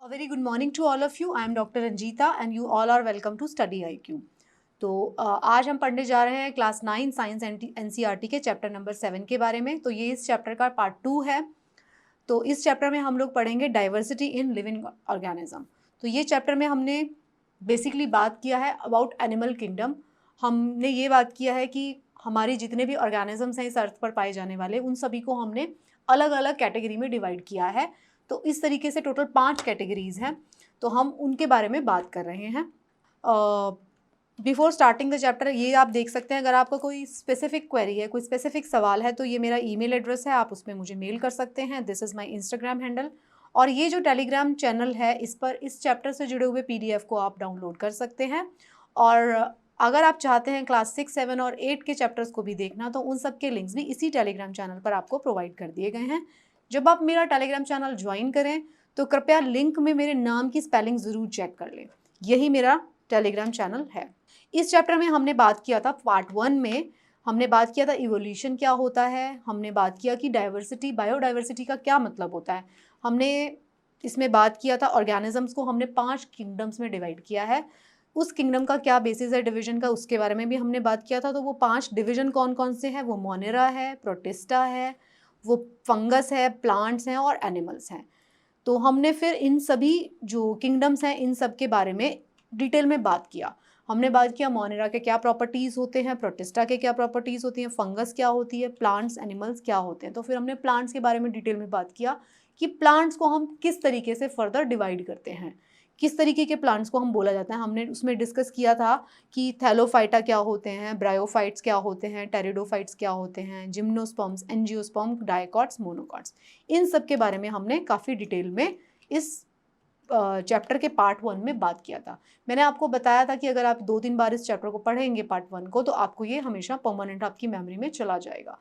A very good morning to all of you. I am Dr. Ranjita and you all are welcome to Study IQ. तो आज हम पढ़ने जा रहे हैं क्लास 9 साइंस NCERT के चैप्टर नंबर 7 के बारे में। तो ये इस चैप्टर का पार्ट 2 है। तो इस चैप्टर में हम लोग पढ़ेंगे डाइवर्सिटी इन लिविंग ऑर्गेनिज्म। तो ये चैप्टर में हमने बेसिकली बात किया है अबाउट एनिमल किंगडम। हमने ये बात किया है कि हमारी जितने भी ऑर्गेनिजम्स हैं इस अर्थ पर पाए जाने वाले, उन सभी को हमने अलग अलग कैटेगरी में डिवाइड किया है। तो इस तरीके से टोटल 5 कैटेगरीज हैं, तो हम उनके बारे में बात कर रहे हैं। बिफोर स्टार्टिंग द चैप्टर ये आप देख सकते हैं, अगर आपका कोई स्पेसिफिक क्वेरी है, कोई स्पेसिफिक सवाल है, तो ये मेरा ईमेल एड्रेस है, आप उसमें मुझे मेल कर सकते हैं। This is my Instagram handle. और ये जो टेलीग्राम चैनल है, इस पर इस चैप्टर से जुड़े हुए PDF को आप डाउनलोड कर सकते हैं। और अगर आप चाहते हैं क्लास 6, 7 और 8 के चैप्टर्स को भी देखना, तो उन सब के लिंक्स भी इसी टेलीग्राम चैनल पर आपको प्रोवाइड कर दिए गए हैं। जब आप मेरा टेलीग्राम चैनल ज्वाइन करें तो कृपया लिंक में मेरे नाम की स्पेलिंग ज़रूर चेक कर लें। यही मेरा टेलीग्राम चैनल है। इस चैप्टर में हमने बात किया था, पार्ट 1 में हमने बात किया था इवोल्यूशन क्या होता है। हमने बात किया कि डाइवर्सिटी, बायोडाइवर्सिटी का क्या मतलब होता है। हमने इसमें बात किया था ऑर्गेनिजम्स को हमने 5 किंगडम्स में डिवाइड किया है। उस किंगडम का क्या बेसिस है डिवीजन का, उसके बारे में भी हमने बात किया था। तो वो 5 डिवीजन कौन कौन से हैं? वो मोनेरा है, प्रोटिस्टा है, वो फंगस है, प्लांट्स हैं और एनिमल्स हैं। तो हमने फिर इन सभी जो किंगडम्स हैं इन सब के बारे में डिटेल में बात किया। हमने बात किया मोनेरा के क्या प्रॉपर्टीज़ होते हैं, प्रोटिस्टा के क्या प्रॉपर्टीज़ होती हैं, फंगस क्या होती है, प्लांट्स एनिमल्स क्या होते हैं। तो फिर हमने प्लांट्स के बारे में डिटेल में बात किया कि प्लांट्स को हम किस तरीके से फर्दर डिवाइड करते हैं, किस तरीके के प्लांट्स को हम बोला जाता है। हमने उसमें डिस्कस किया था कि थैलोफाइटा क्या होते हैं, ब्रायोफाइट्स क्या होते हैं, टेरिडोफाइट्स क्या होते हैं, जिम्नोस्पर्म्स, एंजियोस्पर्म, डायकॉट्स, मोनोकॉट्स। इन सब के बारे में हमने काफ़ी डिटेल में इस चैप्टर के पार्ट 1 में बात किया था। मैंने आपको बताया था कि अगर आप 2-3 बार इस चैप्टर को पढ़ेंगे पार्ट 1 को, तो आपको ये हमेशा परमानेंट आपकी मेमोरी में चला जाएगा।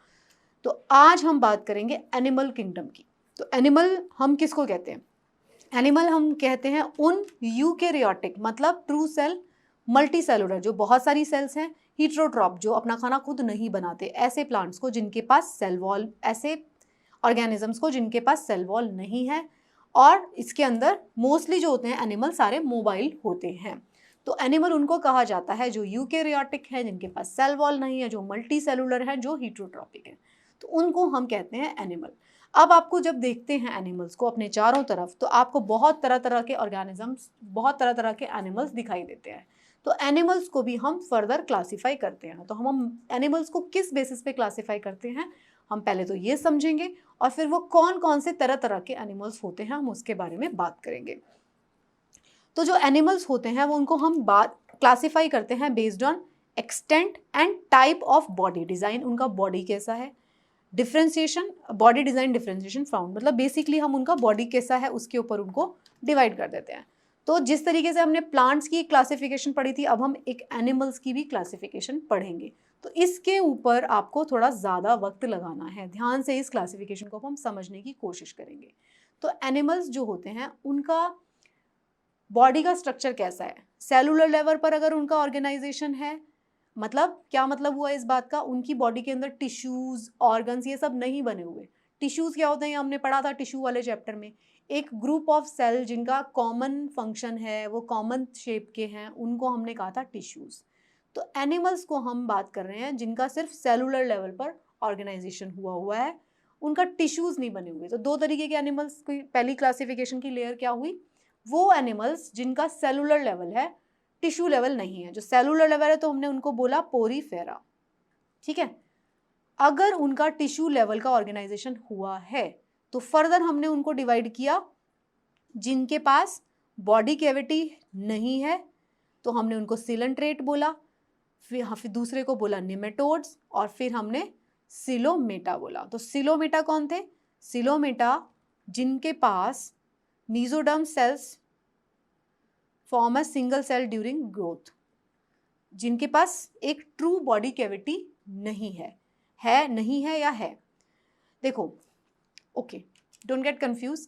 तो आज हम बात करेंगे एनिमल किंगडम की। तो एनिमल हम किसको कहते हैं? एनिमल हम कहते हैं उन यूकेरियोटिक मतलब ट्रू सेल, मल्टी सेलुलर जो बहुत सारी सेल्स हैं, हीट्रोट्रॉप जो अपना खाना खुद नहीं बनाते, ऐसे प्लांट्स को जिनके पास सेल वॉल, ऐसे ऑर्गेनिजम्स को जिनके पास सेल वॉल नहीं है। और इसके अंदर मोस्टली जो होते हैं एनिमल सारे मोबाइल होते हैं। तो एनिमल उनको कहा जाता है जो यूकेरियोटिक है, जिनके पास सेल वॉल नहीं है, जो मल्टी सेलुलर है, जो हीट्रोट्रॉपिक है, तो उनको हम कहते हैं एनिमल। अब आपको जब देखते हैं एनिमल्स को अपने चारों तरफ, तो आपको बहुत तरह तरह के ऑर्गेनिजम्स, बहुत तरह तरह के एनिमल्स दिखाई देते हैं। तो एनिमल्स को भी हम फर्दर क्लासीफाई करते हैं। तो हम एनिमल्स को किस बेसिस पे क्लासीफाई करते हैं, हम पहले तो ये समझेंगे और फिर वो कौन कौन से तरह तरह के एनिमल्स होते हैं हम उसके बारे में बात करेंगे। तो जो एनिमल्स होते हैं वो उनको हम बात क्लासीफाई करते हैं based on extent and type of body design. उनका बॉडी कैसा है, differentiation, body design differentiation found, मतलब बेसिकली हम उनका बॉडी कैसा है उसके ऊपर उनको डिवाइड कर देते हैं। तो जिस तरीके से हमने प्लांट्स की क्लासिफिकेशन पढ़ी थी, अब हम एक एनिमल्स की भी क्लासिफिकेशन पढ़ेंगे। तो इसके ऊपर आपको थोड़ा ज़्यादा वक्त लगाना है, ध्यान से इस क्लासिफिकेशन को हम समझने की कोशिश करेंगे। तो एनिमल्स जो होते हैं उनका बॉडी का स्ट्रक्चर कैसा है, सेलुलर लेवल पर अगर उनका ऑर्गेनाइजेशन है, मतलब क्या मतलब हुआ इस बात का, उनकी बॉडी के अंदर टिश्यूज़, ऑर्गन्स ये सब नहीं बने हुए। टिश्यूज़ क्या होते हैं, हमने पढ़ा था टिश्यू वाले चैप्टर में। एक ग्रुप ऑफ सेल जिनका कॉमन फंक्शन है, वो कॉमन शेप के हैं, उनको हमने कहा था टिश्यूज़। तो एनिमल्स को हम बात कर रहे हैं जिनका सिर्फ सेलुलर लेवल पर ऑर्गेनाइजेशन हुआ है, उनका टिश्यूज़ नहीं बने हुए। तो 2 तरीके के एनिमल्स की पहली क्लासिफिकेशन की लेयर क्या हुई, वो एनिमल्स जिनका सेलुलर लेवल है, टिश्यू लेवल नहीं है। जो सेलुलर लेवल है तो हमने उनको बोला पोरीफेरा, ठीक है। अगर उनका टिश्यू लेवल का ऑर्गेनाइजेशन हुआ है तो फर्दर हमने उनको डिवाइड किया, जिनके पास बॉडी कैविटी नहीं है तो हमने उनको सिलेंट्रेट बोला, फिर दूसरे को बोला निमेटोड्स, और फिर हमने सिलोमेटा बोला। तो सिलोमेटा कौन थे? सिलोमेटा जिनके पास mesoderm cells form a single cell during growth, जिनके पास एक ट्रू बॉडी कैविटी नहीं है, नहीं है या है। देखो, okay, don't get confuse.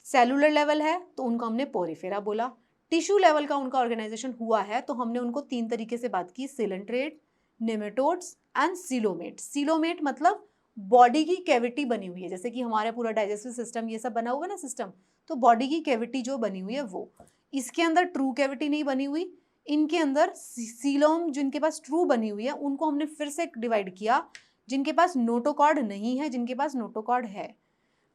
Cellular level है तो उनको हमने पोरीफेरा बोला, टिश्यू लेवल का उनका ऑर्गेनाइजेशन हुआ है तो हमने उनको 3 तरीके से बात की, coelenterate, nematodes and coelomate. Coelomate मतलब बॉडी की कैविटी बनी हुई है, जैसे कि हमारा पूरा डाइजेस्टिव सिस्टम ये सब बना हुआ है ना सिस्टम, तो बॉडी की कैविटी जो बनी हुई है वो, इसके अंदर ट्रू कैविटी नहीं बनी हुई, इनके अंदर सीलोम जिनके पास ट्रू बनी हुई है उनको हमने फिर से डिवाइड किया, जिनके पास नोटोकॉर्ड नहीं है, जिनके पास नोटोकॉर्ड है।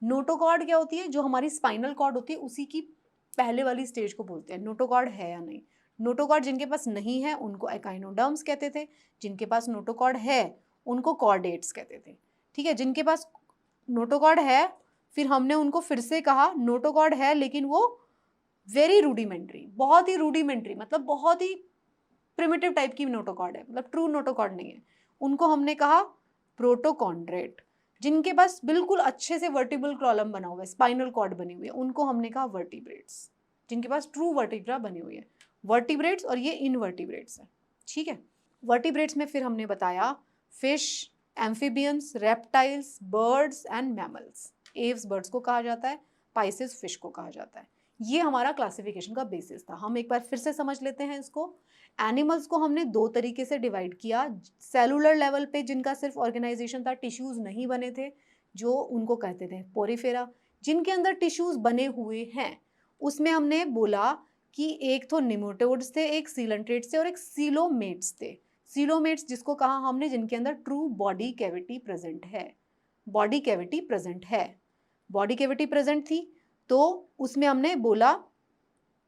नोटोकॉर्ड क्या होती है, जो हमारी स्पाइनल कॉर्ड होती है उसी की पहले वाली स्टेज को बोलते हैं नोटोकॉर्ड है या नहीं। नोटोकॉर्ड जिनके पास नहीं है उनको एकाइनोडर्म्स कहते थे, जिनके पास नोटोकॉर्ड है उनको कॉर्डेट्स कहते थे। ठीक है, जिनके पास नोटोकॉर्ड है फिर हमने उनको फिर से कहा नोटोकॉर्ड है लेकिन वो वेरी रूडिमेंट्री, बहुत ही रूडिमेंट्री, मतलब बहुत ही प्रिमिटिव टाइप की नोटोकॉर्ड है, मतलब ट्रू नोटोकॉर्ड नहीं है, उनको हमने कहा प्रोटोकॉन्ड्रेट। जिनके पास बिल्कुल अच्छे से वर्टिब्रल कॉलम बना हुआ है, स्पाइनल कॉर्ड बनी हुई है, उनको हमने कहा वर्टिब्रेट्स, जिनके पास ट्रू वर्टिब्रा बनी हुई है। वर्टिब्रेट्स और ये इनवर्टिब्रेट्स है। ठीक है, वर्टिब्रेट्स में फिर हमने बताया fish, amphibians, reptiles, birds and mammals. Aves birds को कहा जाता है, पाइसेस फिश को कहा जाता है। ये हमारा क्लासिफिकेशन का बेसिस था। हम एक बार फिर से समझ लेते हैं इसको। एनिमल्स को हमने दो तरीके से डिवाइड किया, सेलुलर लेवल पे जिनका सिर्फ ऑर्गेनाइजेशन था, टिश्यूज नहीं बने थे, जो उनको कहते थे पोरीफेरा। जिनके अंदर टिश्यूज बने हुए हैं उसमें हमने बोला कि एक तो निमोटोड्स थे, एक सीलेंट्रेट्स थे और एक सीलोमेट्स थे। सीलोमेट्स जिसको कहा हमने जिनके अंदर ट्रू बॉडी कैविटी प्रेजेंट है, बॉडी कैविटी प्रेजेंट है, बॉडी कैविटी प्रेजेंट थी तो उसमें हमने बोला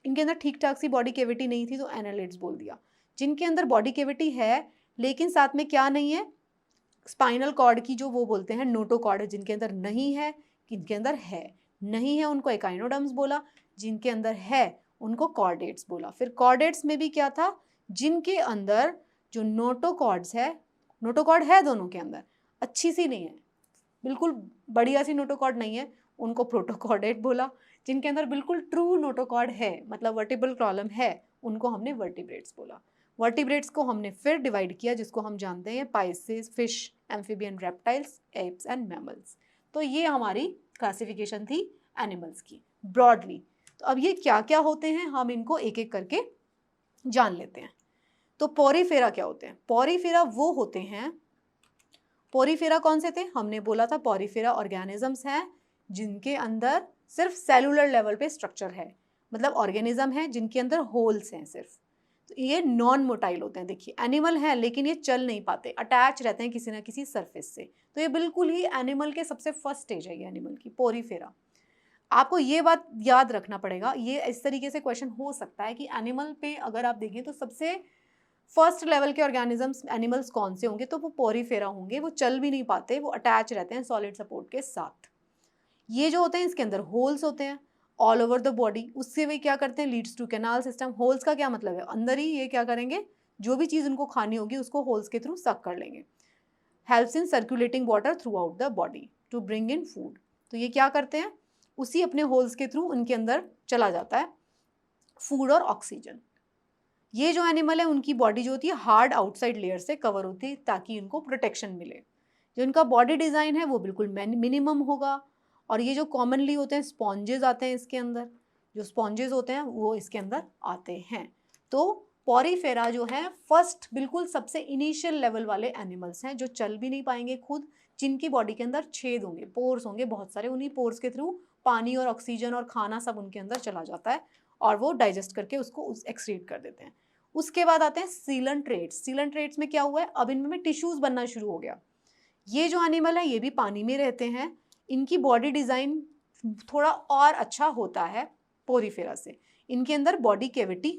इनके अंदर ठीक ठाक सी बॉडी कैविटी नहीं थी तो एनालिड्स बोल दिया। जिनके अंदर बॉडी कैविटी है लेकिन साथ में क्या नहीं है, स्पाइनल कॉर्ड की जो वो बोलते हैं नोटोकॉर्ड, जिनके अंदर नहीं है, किनके अंदर है, नहीं है उनको एकाइनोडर्म्स बोला, जिनके अंदर है उनको कॉर्डेट्स बोला। फिर कॉर्डेट्स में भी क्या था, जिनके अंदर जो नोटोकॉर्ड्स है, नोटोकॉर्ड है दोनों के अंदर, अच्छी सी नहीं है, बिल्कुल बढ़िया सी नोटोकॉर्ड नहीं है, उनको प्रोटोकॉर्डेट बोला। जिनके अंदर बिल्कुल ट्रू नोटोकॉर्ड है, मतलब वर्टिब्रल कॉलम है, उनको हमने वर्टिब्रेट्स बोला। वर्टिब्रेट्स को हमने फिर डिवाइड किया जिसको हम जानते हैं Pisces, fish, amphibian, reptiles, apps and mammals. तो ये हमारी क्लासिफिकेशन थी एनिमल्स की ब्रॉडली। तो अब ये क्या क्या होते हैं हम इनको एक एक करके जान लेते हैं। तो पोरीफेरा क्या होते हैं? पोरीफेरा वो होते हैं, पोरीफेरा कौन से थे? हमने बोला था पोरीफेरा ऑर्गेनिजम्स हैं जिनके अंदर सिर्फ सेलुलर लेवल पे स्ट्रक्चर है, मतलब ऑर्गेनिज्म है जिनके अंदर होल्स हैं सिर्फ। तो ये नॉन मोटाइल होते हैं। देखिए एनिमल है लेकिन ये चल नहीं पाते, अटैच रहते हैं किसी ना किसी सरफेस से। तो ये बिल्कुल ही एनिमल के सबसे फर्स्ट स्टेज है ये एनिमल की, पोरीफेरा। आपको ये बात याद रखना पड़ेगा, ये इस तरीके से क्वेश्चन हो सकता है कि एनिमल पे अगर आप देखें तो सबसे फर्स्ट लेवल के ऑर्गेनिजम्स एनिमल्स कौन से होंगे, तो वो पोरीफेरा होंगे। वो चल भी नहीं पाते, वो अटैच रहते हैं सॉलिड सपोर्ट के साथ। ये जो होते हैं इसके अंदर होल्स होते हैं ऑल ओवर द बॉडी, उससे वे क्या करते हैं, leads to canal system. Holes का क्या मतलब है, अंदर ही ये क्या करेंगे, जो भी चीज़ उनको खानी होगी उसको होल्स के थ्रू सक कर लेंगे। Helps in circulating water throughout the body to bring in food. तो ये क्या करते हैं, उसी अपने होल्स के थ्रू उनके अंदर चला जाता है फूड और ऑक्सीजन। ये जो एनिमल है उनकी बॉडी जो होती है हार्ड आउटसाइड लेयर से कवर होती है ताकि इनको प्रोटेक्शन मिले। जो इनका बॉडी डिज़ाइन है वो बिल्कुल मिनिमम होगा। और ये जो कॉमनली होते हैं स्पॉन्जेस आते हैं इसके अंदर, जो स्पॉन्जेस होते हैं वो इसके अंदर आते हैं। तो पोरीफेरा जो है फर्स्ट बिल्कुल सबसे इनिशियल लेवल वाले एनिमल्स हैं जो चल भी नहीं पाएंगे खुद, जिनकी बॉडी के अंदर छेद होंगे, पोर्स होंगे बहुत सारे, उन्हीं पोर्स के थ्रू पानी और ऑक्सीजन और खाना सब उनके अंदर चला जाता है और वो डाइजेस्ट करके उसको एक्सक्रीट कर देते हैं। उसके बाद आते हैं सीलेंट्रेट्स। सीलेंट्रेट्स में क्या हुआ है, अब इनमें टिश्यूज बनना शुरू हो गया। ये जो एनिमल है ये भी पानी में रहते हैं, इनकी बॉडी डिज़ाइन थोड़ा और अच्छा होता है पोरीफेरा से। इनके अंदर बॉडी कैविटी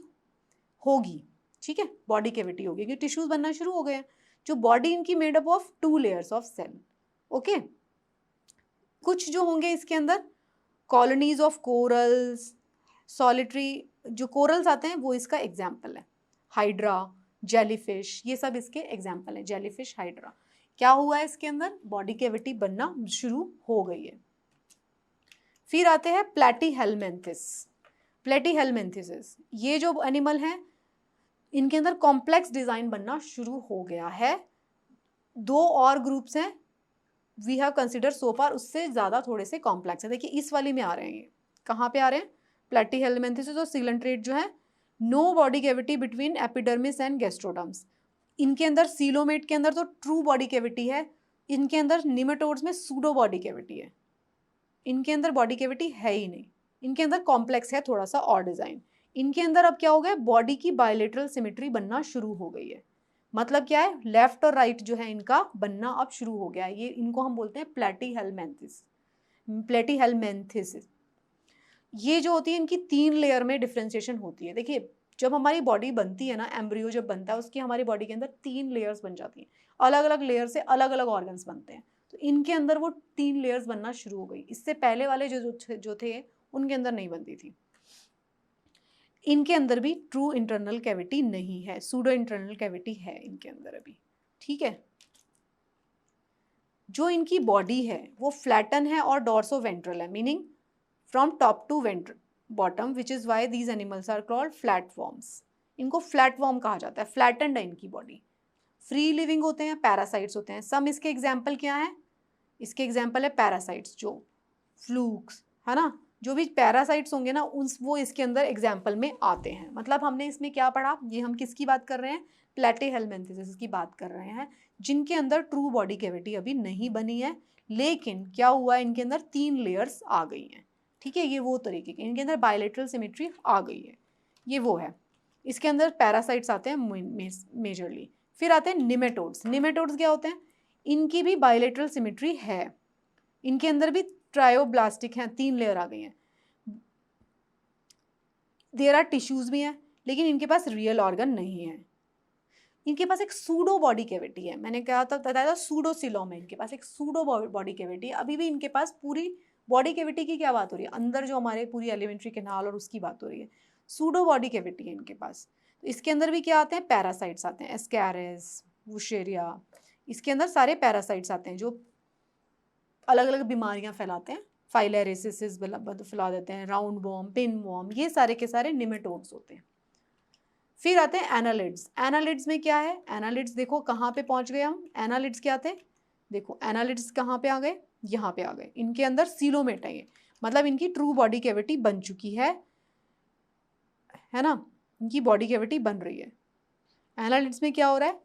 होगी, ठीक है, बॉडी कैविटी होगी क्योंकि टिश्यूज बनना शुरू हो गए हैं। जो बॉडी इनकी made up of 2 layers of cell. Okay, कुछ जो होंगे इसके अंदर कॉलोनीज ऑफ कोरल्स, सॉलिटरी, जो कोरल्स आते हैं वो इसका एग्जाम्पल है। हाइड्रा, जेलीफिश, ये सब इसके एग्जाम्पल हैं, जेलीफिश, हाइड्रा। क्या हुआ है इसके अंदर, बॉडी कैविटी बनना शुरू हो गई है। फिर आते हैं प्लैटीहेलमिन्थिस। प्लैटीहेलमिन्थिस ये जो एनिमल हैं इनके अंदर कॉम्प्लेक्स डिजाइन बनना शुरू हो गया है। 2 और ग्रुप्स हैं वी हैव कंसिडर सो फार, उससे ज़्यादा थोड़े से कॉम्प्लेक्स है। देखिए इस वाली में आ रहे हैं, ये कहाँ पे आ रहे हैं, प्लैटीहेलमिन्थिस और सीलेंट्रेट जो है, no body cavity between epidermis and gastroderms. इनके अंदर सीलोमेट के अंदर तो ट्रू बॉडी कैविटी है, इनके अंदर निमेटोड्स में सूडो बॉडी कैविटी है, इनके अंदर बॉडी कैविटी है ही नहीं, इनके अंदर कॉम्प्लेक्स है थोड़ा सा और डिजाइन। इनके अंदर अब क्या हो गया, बॉडी की बायलेटरल सिमेट्री बनना शुरू हो गई है। मतलब क्या है, लेफ्ट और राइट जो है इनका बनना अब शुरू हो गया है। ये इनको हम बोलते हैं प्लेटीहेलमिन्थेसिस। ये जो होती है इनकी 3 लेयर में डिफ्रेंशिएशन होती है। देखिए जब हमारी बॉडी बनती है ना, एम्ब्रियो जब बनता है उसकी हमारी बॉडी के अंदर 3 लेयर्स बन जाती हैं, अलग अलग लेयर से अलग अलग ऑर्गन्स बनते हैं। तो इनके अंदर वो 3 लेयर्स बनना शुरू हो गई। इससे पहले वाले जो थे उनके अंदर नहीं बनती थी। इनके अंदर भी ट्रू इंटरनल कैविटी नहीं है, सूडो इंटरनल कैविटी है इनके अंदर अभी। ठीक है, जो इनकी बॉडी है वो फ्लैटन है और डॉर्सो वेंट्रल है, meaning from top to bottom, which is why these animals are called flatworms. इनको फ्लैटफॉर्म कहा जाता है, फ्लैटेंड है इनकी बॉडी। फ्री लिविंग होते हैं, पैरासाइट्स होते हैं। सम इसके एग्जाम्पल क्या है, इसके एग्जाम्पल है पैरासाइट्स, जो फ्लूक्स है ना, जो भी पैरासाइट्स होंगे ना वो इसके अंदर एग्जाम्पल में आते हैं। मतलब हमने इसमें क्या पढ़ा, ये हम किसकी बात कर रहे हैं, प्लेटीहेलमिन्थेसिस की बात कर रहे हैं, जिनके अंदर ट्रू बॉडी कैविटी अभी नहीं बनी है, लेकिन क्या हुआ इनके अंदर 3 लेयर्स आ गई हैं। ठीक है, ये वो तरीके के, इनके अंदर बायलेटरल सिमेट्री आ गई है, ये वो है। इसके अंदर पैरासाइट्स आते हैं मेजरली। फिर आते हैं निमेटोड्स। निमेटोड्स क्या होते हैं, इनकी भी बायलेटरल सिमेट्री है, इनके अंदर भी ट्रायोब्लास्टिक हैं, 3 लेयर आ गई हैं। देयर आर टिश्यूज भी हैं, लेकिन इनके पास रियल ऑर्गन नहीं है। इनके पास एक सूडो बॉडी कैविटी है, मैंने कहा था बताया था सूडोसिलोम है, इनके पास एक सूडो बॉडी कैविटी है। अभी भी इनके पास पूरी बॉडी कैविटी की क्या बात हो रही है, अंदर जो हमारे पूरी एलिमेंट्री कैनाल और उसकी बात हो रही है, सूडो बॉडी कैविटी है इनके पास। तो इसके अंदर भी क्या आते हैं, पैरासाइट्स आते हैं, एस्कैरिस, वुशेरिया, इसके अंदर सारे पैरासाइट्स आते हैं जो अलग अलग बीमारियां फैलाते हैं। फाइलेरिसिस फैला देते हैं, राउंड वॉर्म, पिन वॉर्म, ये सारे के सारे निमेटोड्स होते हैं। फिर आते हैं एनालिड्स। एनालिड्स में क्या है, एनालिड्स देखो कहाँ पे पहुंच गए हम, एनालिड्स क्या थे, देखो एनालिड्स कहाँ पे आ गए, यहाँ पे आ गए। इनके अंदर सीलोमेट है, मतलब इनकी ट्रू बॉडी कैविटी बन चुकी है ना, इनकी बॉडी कैविटी बन रही है। एनालिड्स में क्या हो रहा है,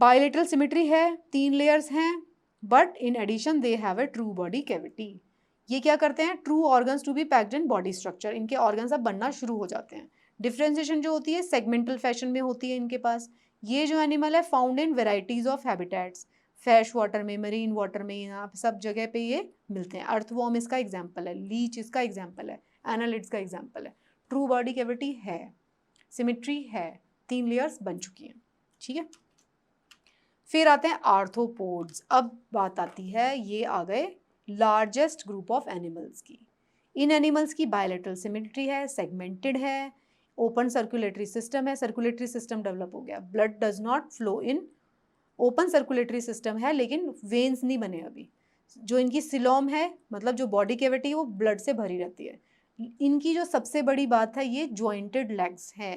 बायलेटरल सिमेट्री है, 3 लेयर्स हैं, but in addition they have a true body cavity. ये क्या करते हैं, true organs to be packed in body structure, इनके ऑर्गन्स अब बनना शुरू हो जाते हैं। डिफ्रेंसिएशन जो होती है सेगमेंटल फैशन में होती है इनके पास। ये जो एनिमल है found in varieties of habitats, fresh water में, मरीन वाटर में, यहाँ सब जगह पे ये मिलते हैं। अर्थवॉर्म इसका एग्जाम्पल है, लीच इसका एग्जाम्पल है, एनालिड्स का एग्जाम्पल है। ट्रू बॉडी कैविटी है, सिमेट्री है, 3 लेयर्स बन चुकी हैं। ठीक है, फिर आते हैं आर्थ्रोपोड्स। अब बात आती है, ये आ गए लार्जेस्ट ग्रुप ऑफ एनिमल्स की। इन एनिमल्स की बायलेटरल सिमेट्री है, सेगमेंटेड है, ओपन सर्कुलेटरी सिस्टम है, सर्कुलेटरी सिस्टम डेवलप हो गया, blood does not flow in, open circulatory system है लेकिन वेन्स नहीं बने अभी। जो इनकी सिलोम है, मतलब जो बॉडी कैविटी है वो ब्लड से भरी रहती है। इनकी जो सबसे बड़ी बात है, ये जॉइंटेड लेग्स है।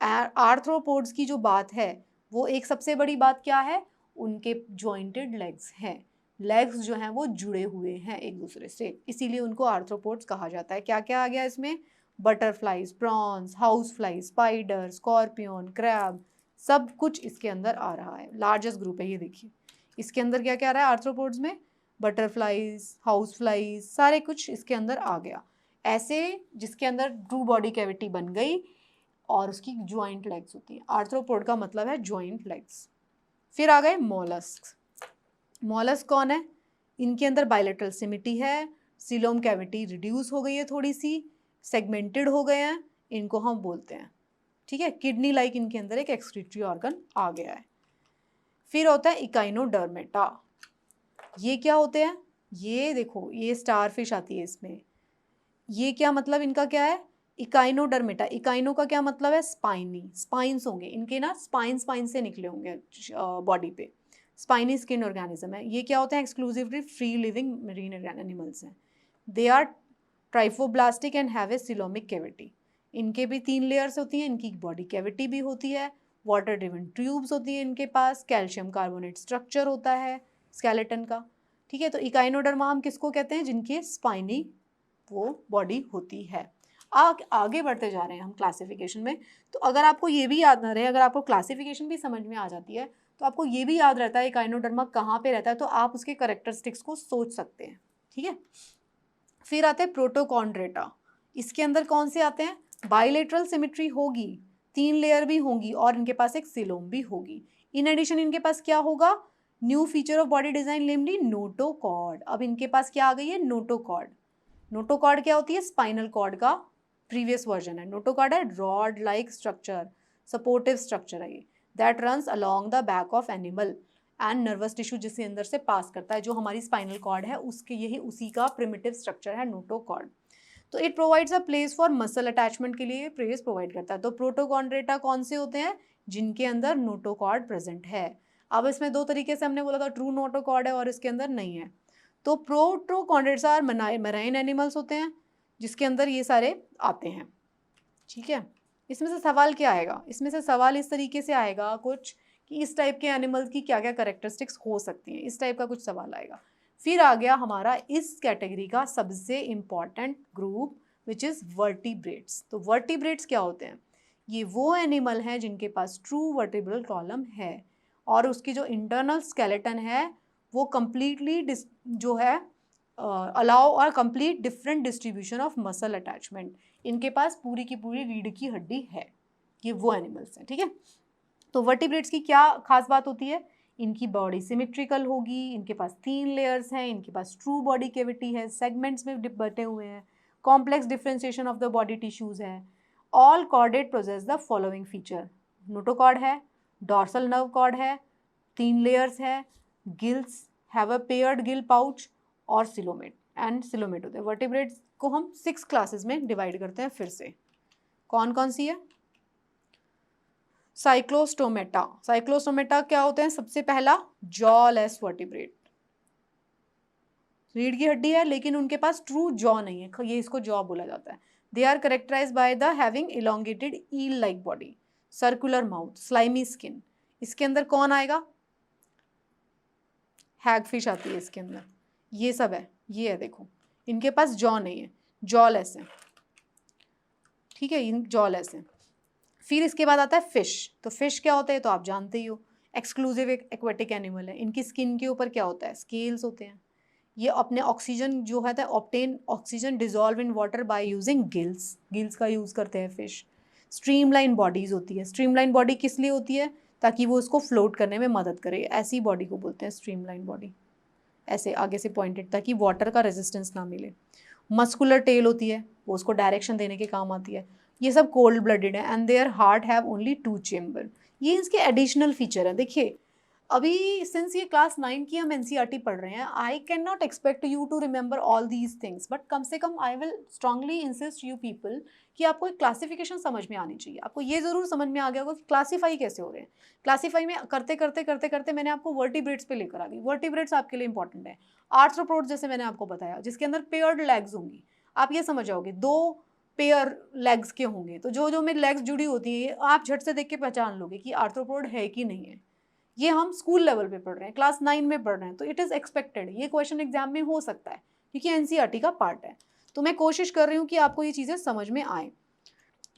आर्थ्रोपोड्स की जो बात है वो एक सबसे बड़ी बात क्या है, उनके जॉइंटेड लेग्स हैं, लेग्स जो हैं वो जुड़े हुए हैं एक दूसरे से, इसीलिए उनको आर्थ्रोपोड्स कहा जाता है। क्या क्या आ गया इसमें, butterflies, prawns, house flies, spider, scorpion, crab, सब कुछ इसके अंदर आ रहा है। लार्जेस्ट ग्रुप है ये, देखिए इसके अंदर क्या क्या आ रहा है आर्थ्रोपोड्स में, बटरफ्लाइज, हाउस फ्लाइज, सारे कुछ इसके अंदर आ गया। ऐसे जिसके अंदर ट्रू बॉडी कैविटी बन गई और उसकी ज्वाइंट लेग्स होती है। आर्थ्रोपोड का मतलब है ज्वाइंट लेग्स। फिर आ गए मॉलस्क। मॉलस्क कौन है, इनके अंदर बायलेटरल सिमेट्री है, सिलोम कैविटी रिड्यूस हो गई है थोड़ी सी, सेगमेंटेड हो गए हैं, इनको हम बोलते हैं। ठीक है, किडनी लाइक इनके अंदर एक एक्सक्रीटरी ऑर्गन आ गया है। फिर होता है इकाइनोडर्मेटा। ये क्या होते हैं, ये देखो ये स्टारफिश आती है इसमें, ये क्या मतलब इनका क्या है, इकाइनोडर्मेटा। इकाइनो का क्या मतलब है, स्पाइनी, स्पाइंस होंगे इनके ना, स्पाइन से निकले होंगे बॉडी पे, स्पाइनी स्किन ऑर्गेनिज्म है। ये क्या होते हैं, exclusively free living marine animals हैं। They are triploblastic and have a coelomic cavity. इनके भी 3 लेयर्स होती हैं, इनकी बॉडी कैविटी भी होती है, वाटर ड्रिवन ट्यूब्स होती है इनके पास, कैल्शियम कार्बोनेट स्ट्रक्चर होता है स्केलेटन का। ठीक है, तो इकाइनोडर्मा हम किसको कहते हैं, जिनकी स्पाइनी वो बॉडी होती है। आगे बढ़ते जा रहे हैं हम क्लासिफिकेशन में। तो अगर आपको ये भी याद ना रहे, अगर आपको क्लासिफिकेशन भी समझ में आ जाती है तो आपको ये भी याद रहता है एकाइनोडर्मा कहाँ पे रहता है, तो आप उसके कैरेक्टरिस्टिक्स को सोच सकते हैं, ठीक है। फिर आते हैं प्रोटोकॉन्ड्रेटा। इसके अंदर कौन से आते हैं, बाइलेटरल सिमेट्री होगी, 3 लेयर भी होंगी और इनके पास एक सिलोम भी होगी। इन एडिशन इनके पास क्या होगा, new feature of body design namely notochord. अब इनके पास क्या आ गई है, नोटोकॉर्ड। नोटोकॉर्ड क्या होती है, स्पाइनल कॉर्ड का प्रीवियस वर्जन है। नोटोकॉर्ड है rod like structure, supportive structure है ये, that runs along the back of animal and nervous tissue, जिसके अंदर से पास करता है, जो हमारी स्पाइनल कॉर्ड है उसके यही उसी का प्रिमिटिव स्ट्रक्चर है नोटोकॉर्ड। तो it provides a place for muscle attachment के लिए प्लेस प्रोवाइड करता है। तो प्रोटोकॉन्ड्रेटा कौन से होते हैं, जिनके अंदर नोटोकॉर्ड प्रेजेंट है। अब इसमें 2 तरीके से हमने बोला था, ट्रू नोटोकॉर्ड है और इसके अंदर नहीं है। तो प्रोटोकॉन्ड्रेट्स आर मराइन एनिमल्स होते हैं जिसके अंदर ये सारे आते हैं, ठीक है। इसमें से सवाल क्या आएगा, इसमें से सवाल इस तरीके से आएगा कुछ कि इस टाइप के एनिमल्स की क्या क्या कैरेक्टरिस्टिक्स हो सकती हैं, इस टाइप का कुछ सवाल आएगा। फिर आ गया हमारा इस कैटेगरी का सबसे important group which is vertebrates. तो वर्टिब्रेट्स क्या होते हैं, ये वो एनिमल हैं जिनके पास ट्रू वर्टिब्रल कॉलम है और उसकी जो इंटरनल स्केलेटन है वो कम्प्लीटली जो है अलाउ और complete different distribution of muscle attachment. इनके पास पूरी की पूरी रीढ़ की हड्डी है, ये वो एनिमल्स हैं, ठीक है। तो वर्टिब्रेट्स की क्या खास बात होती है, इनकी बॉडी सिमेट्रिकल होगी, इनके पास 3 लेयर्स हैं, इनके पास ट्रू बॉडी कैविटी है, सेगमेंट्स में बटे हुए हैं, complex differentiation of the body tissues है। All chordate possess the following feature, notochord है, डॉर्सल नर्व कॉर्ड है, 3 लेयर्स है, gills have a paired gill pouch और सिलोमेट होते हैं। वर्टिब्रेट्स को हम 6 क्लासेस में डिवाइड करते हैं। फिर से कौन कौन सी है, साइक्लोस्टोमेटा। साइक्लोस्टोमेटा क्या होते हैं, सबसे पहला जॉलेस वर्टिब्रेट, रीढ़ की हड्डी है लेकिन उनके पास ट्रू जॉ नहीं है, ये इसको जॉ बोला जाता है। They are characterize by the having elongated eel like body, circular mouth, slimy skin. इसके अंदर कौन आएगा, हैगफिश आती है इसके अंदर, ये सब है, ये है देखो, इनके पास जॉ नहीं है, जॉलेस है, ठीक है, इन जॉलेस है। फिर इसके बाद आता है फिश। तो फिश क्या होता है तो आप जानते ही हो, एक्सक्लूसिव एक्वेटिक एनिमल है। इनकी स्किन के ऊपर क्या होता है, स्केल्स होते हैं। ये अपने ऑक्सीजन जो है obtain oxygen dissolve in water by using gills, gills का यूज़ करते हैं फिश। स्ट्रीमलाइन बॉडीज होती है, स्ट्रीमलाइन बॉडी किस लिए होती है, ताकि वो उसको फ्लोट करने में मदद करे, ऐसी बॉडी को बोलते हैं स्ट्रीमलाइन बॉडी, ऐसे आगे से पॉइंटेड, ताकि वाटर का रेजिस्टेंस ना मिले। मस्कुलर टेल होती है, वो उसको डायरेक्शन देने के काम आती है। ये सब कोल्ड ब्लडेड है and their heart have only 2 chamber, ये इसके एडिशनल फीचर है। देखिए अभी सिंस ये क्लास 9 की हम एनसीईआरटी पढ़ रहे हैं, I can not expect you to remember all these things, but कम से कम I will strongly insist you people कि आपको एक क्लासिफिकेशन समझ में आनी चाहिए। आपको ये ज़रूर समझ में आ गया होगा कि क्लासीफाई कैसे हो रहे हैं। क्लासीफाई में करते करते करते करते मैंने आपको वर्टिब्रेट्स पे लेकर आ गई। वर्टिब्रेट्स आपके लिए इंपॉर्टेंट है। आर्थ्रोपोड्स जैसे मैंने आपको बताया, जिसके अंदर पेयर्ड लेग्स होंगी, आप ये समझ जाओगे 2 पेयर लेग्स के होंगे, तो जो जो में लेग्स जुड़ी होती है आप झट से देख के पहचान लोगे कि आर्थ्रोपोड है कि नहीं है। ये हम स्कूल लेवल पे पढ़ रहे हैं, क्लास 9 में पढ़ रहे हैं, तो इट इज़ एक्सपेक्टेड, ये क्वेश्चन एग्जाम में हो सकता है क्योंकि एनसीईआरटी का पार्ट है। तो मैं कोशिश कर रही हूँ कि आपको ये चीज़ें समझ में आए।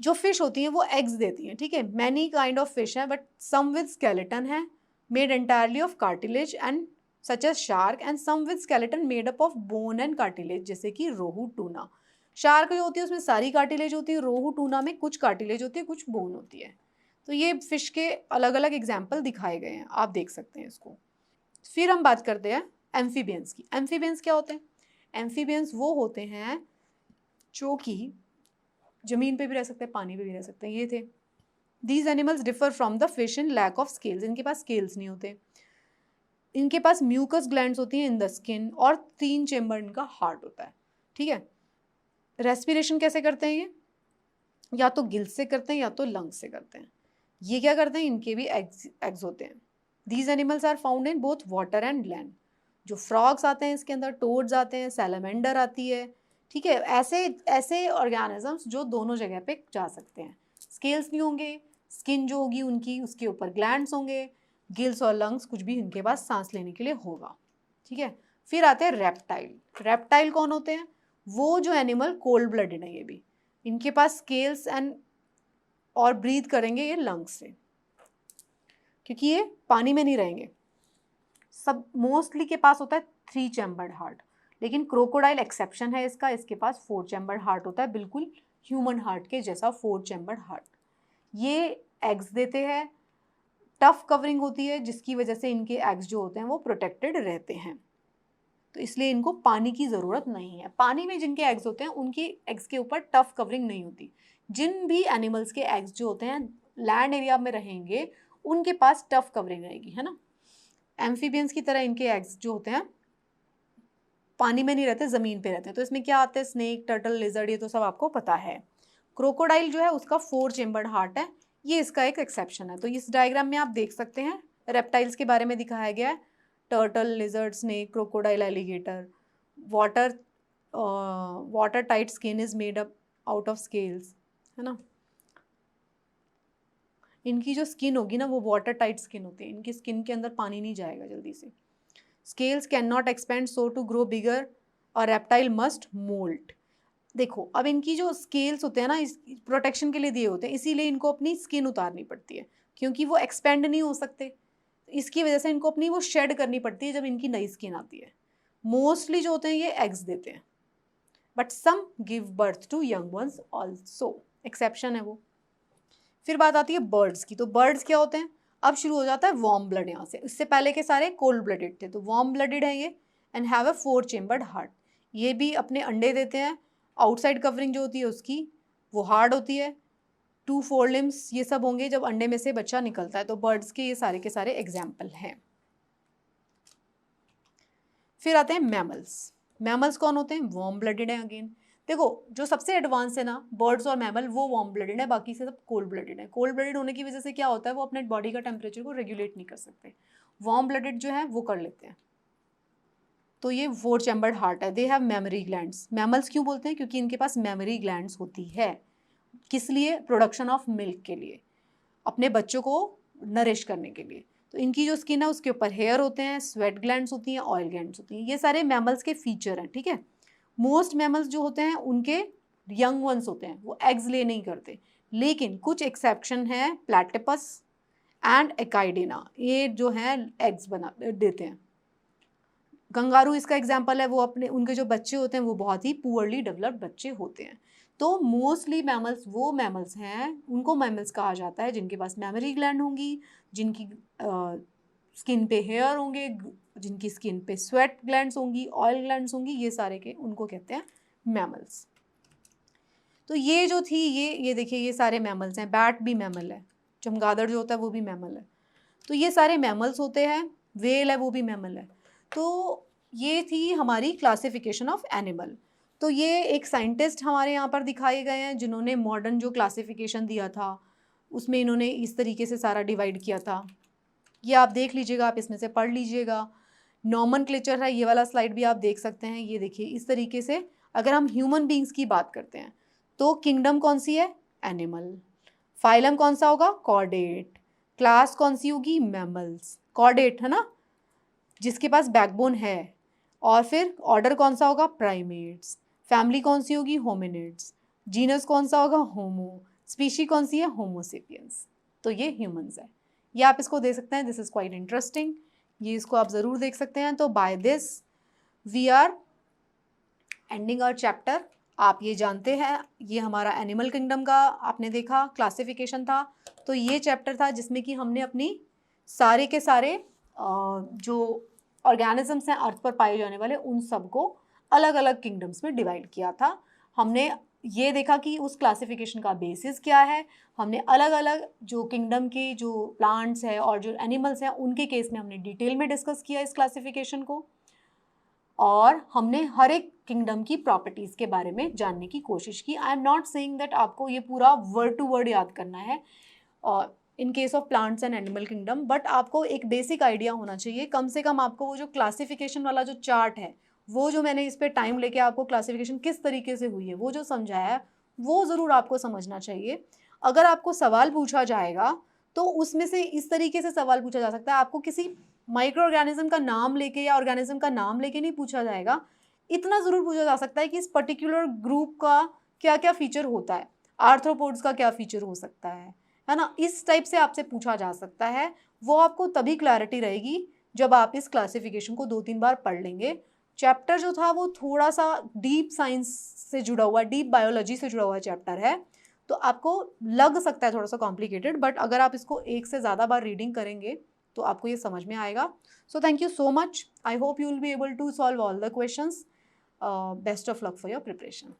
जो फिश होती हैं वो एग्स देती हैं, ठीक है। मैनी काइंड ऑफ फिश है, बट सम विद स्केलेटन है made entirely of cartilage and such as shark, and some with skeleton made up of bone and cartilage, जैसे कि रोहू, टूना। शार्क जो होती है उसमें सारी कार्टिलेज होती है, रोहू टूना में कुछ कार्टिलेज होती है, कुछ बोन होती है। तो ये फिश के अलग अलग एग्जाम्पल दिखाए गए हैं, आप देख सकते हैं इसको। फिर हम बात करते हैं एम्फीबियंस की। एम्फीबियंस क्या होते हैं, एम्फीबियंस वो होते हैं जो कि जमीन पे भी रह सकते हैं, पानी पे भी रह सकते हैं। ये थे, these animals differ from the fish in lack of scales, इनके पास स्केल्स नहीं होते। इनके पास म्यूकस ग्लैंड्स होती हैं इन द स्किन और 3 चेम्बर इनका हार्ट होता है, ठीक है। रेस्पिरेशन कैसे करते हैं ये, या तो गिल्स से करते हैं या तो लंग्स से करते हैं। ये क्या करते हैं, इनके भी एग्स होते हैं। These animals are found in both water and land. जो फ्रॉग्स आते हैं इसके अंदर, टोड्स आते हैं, सैलमेंडर आती है, ठीक है। ऐसे ऐसे ऑर्गेनिजम्स जो दोनों जगह पे जा सकते हैं। स्केल्स नहीं होंगे, स्किन जो होगी उनकी उसके ऊपर ग्लैंड्स होंगे, गिल्स और लंग्स कुछ भी इनके पास सांस लेने के लिए होगा, ठीक है। फिर आते हैं रेप्टाइल। रेप्टाइल कौन होते हैं, वो जो एनिमल कोल्ड ब्लडेड है, ये भी इनके पास स्केल्स एंड और ब्रीथ करेंगे ये लंग्स से। क्योंकि ये पानी में नहीं रहेंगे। सब मोस्टली के पास होता है 3 चैम्बर्ड हार्ट, लेकिन क्रोकोडाइल एक्सेप्शन है इसका, इसके पास 4 चैम्बर्ड हार्ट होता है, बिल्कुल ह्यूमन हार्ट के जैसा 4 चैम्बर्ड हार्ट। ये एग्स देते हैं, टफ कवरिंग होती है जिसकी वजह से इनके एग्स जो होते हैं वो प्रोटेक्टेड रहते हैं, तो इसलिए इनको पानी की ज़रूरत नहीं है। पानी में जिनके एग्स होते हैं उनकी एग्स के ऊपर टफ कवरिंग नहीं होती। जिन भी एनिमल्स के एग्स जो होते हैं लैंड एरिया में रहेंगे उनके पास टफ कवरिंग रहेगी, है ना। एम्फीबियंस की तरह इनके एग्स जो होते हैं पानी में नहीं रहते, ज़मीन पे रहते हैं। तो इसमें क्या आते हैं, स्नेक, टर्टल, लिजर्ड, ये तो सब आपको पता है। क्रोकोडाइल जो है उसका 4 चेम्बर्ड हार्ट है, ये इसका एक एक्सेप्शन है। तो इस डायग्राम में आप देख सकते हैं रेप्टाइल्स के बारे में दिखाया गया है, turtle, lizard, snake, crocodile, alligator. Water tight skin is made up out of scales, है ना। इनकी जो स्किन होगी ना वो वाटर टाइट स्किन होती है, इनकी स्किन के अंदर पानी नहीं जाएगा जल्दी से। Scales can not expand so to grow bigger और रेप्टाइल मस्ट मोल्ट। देखो अब इनकी जो स्केल्स होते हैं ना इस प्रोटेक्शन के लिए दिए होते हैं, इसीलिए इनको अपनी स्किन उतारनी पड़ती है, क्योंकि वो एक्सपेंड नहीं हो सकते। इसकी वजह से इनको अपनी वो शेड करनी पड़ती है जब इनकी नई स्किन आती है। मोस्टली जो होते हैं ये एग्स देते हैं, but some give birth to young ones also, exception है वो। फिर बात आती है बर्ड्स की। तो बर्ड्स क्या होते हैं, अब शुरू हो जाता है वार्म ब्लड यहाँ से। इससे पहले के सारे कोल्ड ब्लडेड थे, तो वार्म ब्लडेड है ये and have a 4 chambered heart. ये भी अपने अंडे देते हैं, आउटसाइड कवरिंग जो होती है उसकी वो हार्ड होती है, 2 4 लिम्स ये सब होंगे जब अंडे में से बच्चा निकलता है। तो बर्ड्स के ये सारे के सारे एग्जाम्पल हैं। फिर आते हैं मैमल्स। मैमल्स कौन होते हैं, वार्म ब्लडेड है अगेन। देखो जो सबसे एडवांस है ना बर्ड्स और मैमल वो वार्म ब्लडेड है, बाकी से सब कोल्ड ब्लडेड है। कोल्ड ब्लडेड होने की वजह से क्या होता है वो अपने बॉडी का टेम्परेचर को रेगुलेट नहीं कर सकते, वार्म ब्लडेड जो है वो कर लेते हैं। तो ये 4 चैम्बर्ड हार्ट है। They have mammary glands. Mammals क्यों बोलते हैं, क्योंकि इनके पास मेमोरी ग्लैंड्स होती है। किस लिए, प्रोडक्शन ऑफ मिल्क के लिए, अपने बच्चों को नरिश करने के लिए। तो इनकी जो स्किन है उसके ऊपर हेयर होते हैं, स्वेट ग्लैंड्स होती हैं, ऑयल ग्लैंड्स होती हैं। ये सारे मैमल्स के फीचर हैं, ठीक है। मोस्ट मैमल्स जो होते हैं उनके यंग वंस होते हैं, वो एग्स ले नहीं करते, लेकिन कुछ एक्सेप्शन है, प्लैटिपस एंड एकाइडेना, ये जो है एग्स बना देते हैं। कंगारू इसका एग्जाम्पल है, वो अपने उनके जो बच्चे होते हैं वो बहुत ही पुअरली डेवलप्ड बच्चे होते हैं। तो मोस्टली मैमल्स वो मैमल्स हैं, उनको मैमल्स कहा जाता है जिनके पास मेमोरी ग्लैंड होंगी, जिनकी स्किन पे हेयर होंगे, जिनकी स्किन पे स्वेट ग्लैंड्स होंगी, ऑयल ग्लैंड्स होंगी, ये सारे के उनको कहते हैं मैमल्स। तो ये जो थी ये देखिए ये सारे मैमल्स हैं। बैट भी मैमल है, चमगादड़ जो होता है वो भी मैमल है। तो ये सारे मैमल्स होते हैं, वेल है वो भी मैमल है। तो ये थी हमारी क्लासिफिकेशन ऑफ एनिमल। तो ये एक साइंटिस्ट हमारे यहाँ पर दिखाए गए हैं जिन्होंने मॉडर्न जो क्लासिफिकेशन दिया था उसमें इन्होंने इस तरीके से सारा डिवाइड किया था। ये आप देख लीजिएगा, आप इसमें से पढ़ लीजिएगा। नॉमेनक्लेचर है, ये वाला स्लाइड भी आप देख सकते हैं। ये देखिए इस तरीके से अगर हम ह्यूमन बींग्स की बात करते हैं तो किंगडम कौन सी है, एनिमल। फाइलम कौन सा होगा, कॉर्डेट। क्लास कौन सी होगी, मैमल्स। कॉर्डेट है ना, जिसके पास बैकबोन है। और फिर ऑर्डर कौन सा होगा, प्राइमेट्स। फैमिली कौन सी होगी, होमिनिड्स। जीनस कौन सा होगा, होमो। स्पीशी कौन सी है, होमोसेपियंस। तो ये ह्यूमंस है। ये आप इसको देख सकते हैं, दिस इज क्वाइट इंटरेस्टिंग, ये इसको आप ज़रूर देख सकते हैं। तो by this we are ending our chapter. आप ये जानते हैं ये हमारा एनिमल किंगडम का आपने देखा क्लासिफिकेशन था। तो ये चैप्टर था जिसमें कि हमने अपनी सारे के सारे जो ऑर्गेनिजम्स हैं अर्थ पर पाए जाने वाले उन सबको अलग अलग किंगडम्स में डिवाइड किया था। हमने ये देखा कि उस क्लासिफिकेशन का बेसिस क्या है। हमने अलग अलग जो किंगडम के जो प्लांट्स हैं और जो एनिमल्स हैं उनके केस में हमने डिटेल में डिस्कस किया इस क्लासिफिकेशन को, और हमने हर एक किंगडम की प्रॉपर्टीज़ के बारे में जानने की कोशिश की। I am not saying that आपको ये पूरा वर्ड टू वर्ड याद करना है और in case of plants and animal kingdom, but आपको एक बेसिक आइडिया होना चाहिए। कम से कम आपको वो जो क्लासिफिकेशन वाला जो चार्ट है, वो जो मैंने इस पर टाइम लेके आपको क्लासिफिकेशन किस तरीके से हुई है वो जो समझाया है वो ज़रूर आपको समझना चाहिए। अगर आपको सवाल पूछा जाएगा तो उसमें से इस तरीके से सवाल पूछा जा सकता है, आपको किसी माइक्रो ऑर्गेनिज्म का नाम लेके या ऑर्गेनिज्म का नाम लेके नहीं पूछा जाएगा। इतना ज़रूर पूछा जा सकता है कि इस पर्टिकुलर ग्रुप का क्या क्या फीचर होता है, आर्थ्रोपोड्स का क्या फीचर हो सकता है ना, इस टाइप से आपसे पूछा जा सकता है। वो आपको तभी क्लैरिटी रहेगी जब आप इस क्लासिफिकेशन को 2-3 बार पढ़ लेंगे। चैप्टर जो था वो थोड़ा सा डीप साइंस से जुड़ा हुआ, डीप बायोलॉजी से जुड़ा हुआ चैप्टर है, तो आपको लग सकता है थोड़ा सा कॉम्प्लिकेटेड, बट अगर आप इसको एक से ज़्यादा बार रीडिंग करेंगे तो आपको ये समझ में आएगा। So thank you so much. I hope you will be able to solve all the questions. Best of luck for your preparation.